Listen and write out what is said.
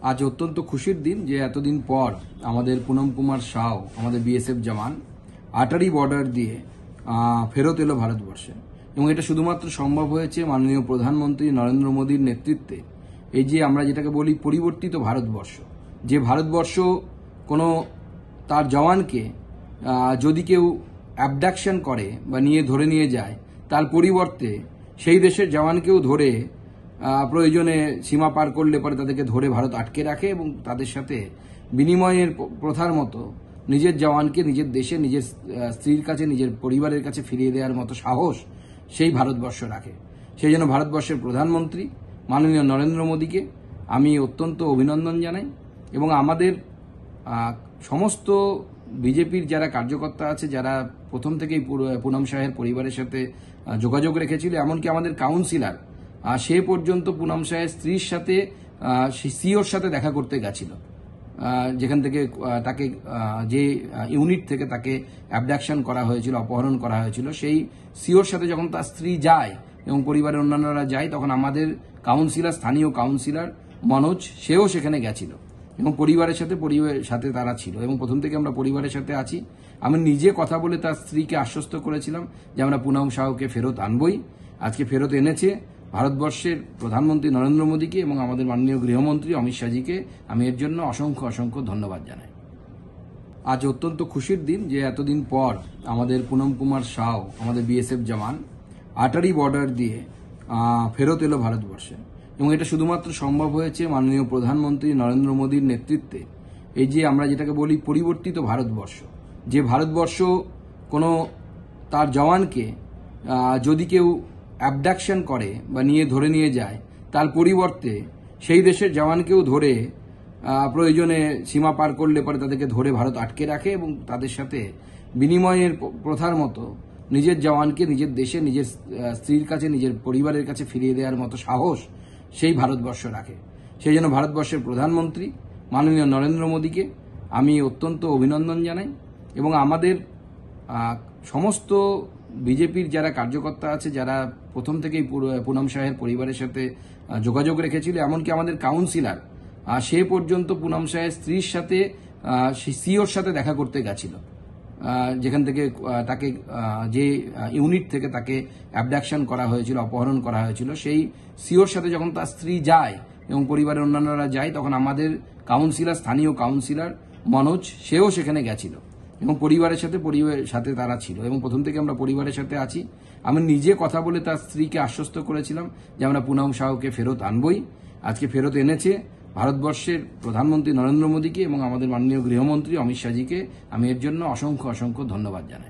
আজ অত্যন্ত খুশির দিন যে এতদিন পর আমাদের পুনম কুমার সাউ আমাদের বিএসএফ জওয়ান আটারি বর্ডার দিয়ে ফেরত এলো ভারতবর্ষে এবং এটা শুধুমাত্র সম্ভব হয়েছে মাননীয় প্রধানমন্ত্রী নরেন্দ্র মোদীর নেতৃত্বে। এই যে আমরা যেটাকে বলি পরিবর্তিত ভারতবর্ষ, যে ভারতবর্ষ কোনো তার জওয়ানকে যদি কেউ অ্যাবডাকশন করে বা ধরে নিয়ে যায়, তার পরিবর্তে সেই দেশের জওয়ানকেও ধরে প্রয়োজনে সীমা পার করলে পরে তাদেরকে ধরে ভারত আটকে রাখে এবং তাদের সাথে বিনিময়ের প্রথার মতো নিজের জওয়ানকে নিজের দেশে নিজের স্ত্রীর কাছে নিজের পরিবারের কাছে ফিরিয়ে দেওয়ার মতো সাহস সেই ভারতবর্ষ রাখে। সেই জন্য ভারতবর্ষের প্রধানমন্ত্রী মাননীয় নরেন্দ্র মোদীকে আমি অত্যন্ত অভিনন্দন জানাই এবং আমাদের সমস্ত বিজেপির যারা কার্যকর্তা আছে, যারা প্রথম থেকেই পুনম শাহের পরিবারের সাথে যোগাযোগ রেখেছিল, এমনকি আমাদের কাউন্সিলর সে পর্যন্ত পুনম শাহের স্ত্রীর সাথে সিওর সাথে দেখা করতে গেছিল, যেখান থেকে তাকে যে ইউনিট থেকে তাকে অ্যাবডাকশন করা হয়েছিল, অপহরণ করা হয়েছিল, সেই সিওর সাথে যখন তার স্ত্রী যায় এবং পরিবারের অন্যান্যরা যায়, তখন আমাদের কাউন্সিলর, স্থানীয় কাউন্সিলর মনোজ, সেও সেখানে গেছিল এবং পরিবারের সাথে তারা ছিল এবং প্রথম থেকে আমরা পরিবারের সাথে আছি। আমি নিজে কথা বলে তার স্ত্রীকে আশ্বস্ত করেছিলাম যে আমরা পুনম সাউকে ফেরত আনবই। আজকে ফেরত এনেছে ভারতবর্ষের প্রধানমন্ত্রী নরেন্দ্র মোদীকে এবং আমাদের মাননীয় গৃহমন্ত্রী অমিত শাহজিকে আমি এর জন্য অসংখ্য অসংখ্য ধন্যবাদ জানাই। আজ অত্যন্ত খুশির দিন যে এতদিন পর আমাদের পুনম কুমার সাউ আমাদের বিএসএফ জওয়ান আটারি বর্ডার দিয়ে ফেরত এলো ভারতবর্ষে এবং এটা শুধুমাত্র সম্ভব হয়েছে মাননীয় প্রধানমন্ত্রী নরেন্দ্র মোদীর নেতৃত্বে। এই যে আমরা যেটাকে বলি পরিবর্তিত ভারতবর্ষ, যে ভারতবর্ষ কোনো তার জওয়ানকে যদি কেউ অ্যাবডাকশন করে বা ধরে নিয়ে যায়, তার পরিবর্তে সেই দেশের জওয়ানকেও ধরে প্রয়োজনে সীমা পার করলে পরে তাদেরকে ধরে ভারত আটকে রাখে এবং তাদের সাথে বিনিময়ের প্রথার মতো নিজের জওয়ানকে নিজের দেশে নিজের স্ত্রীর কাছে নিজের পরিবারের কাছে ফিরিয়ে দেওয়ার মতো সাহস সেই ভারতবর্ষ রাখে। সেই জন্য ভারতবর্ষের প্রধানমন্ত্রী মাননীয় নরেন্দ্র মোদীকে আমি অত্যন্ত অভিনন্দন জানাই এবং আমাদের সমস্ত বিজেপির যারা কার্যকর্তা আছে, যারা প্রথম থেকেই পুনম শাহের পরিবারের সাথে যোগাযোগ রেখেছিল, এমনকি আমাদের কাউন্সিলর সে পর্যন্ত পুনম শাহের স্ত্রীর সাথে সিওর সাথে দেখা করতে গেছিল, যেখান থেকে তাকে যে ইউনিট থেকে তাকে অ্যাবডাকশন করা হয়েছিল, অপহরণ করা হয়েছিল, সেই সিওর সাথে যখন তার স্ত্রী যায় এবং পরিবারের অন্যান্যরা যায়, তখন আমাদের কাউন্সিলর, স্থানীয় কাউন্সিলর মনোজ, সেও সেখানে গেছিল এবং পরিবারের সাথে তারা ছিল এবং প্রথম থেকে আমরা পরিবারের সাথে আছি। আমি নিজে কথা বলে তার স্ত্রীকে আশ্বস্ত করেছিলাম যে আমরা পুনম সাউকে ফেরত আনবই। আজকে ফেরত এনেছে ভারতবর্ষের প্রধানমন্ত্রী নরেন্দ্র মোদীকে এবং আমাদের মাননীয় গৃহমন্ত্রী অমিত শাহজিকে আমি এর জন্য অসংখ্য অসংখ্য ধন্যবাদ জানাই।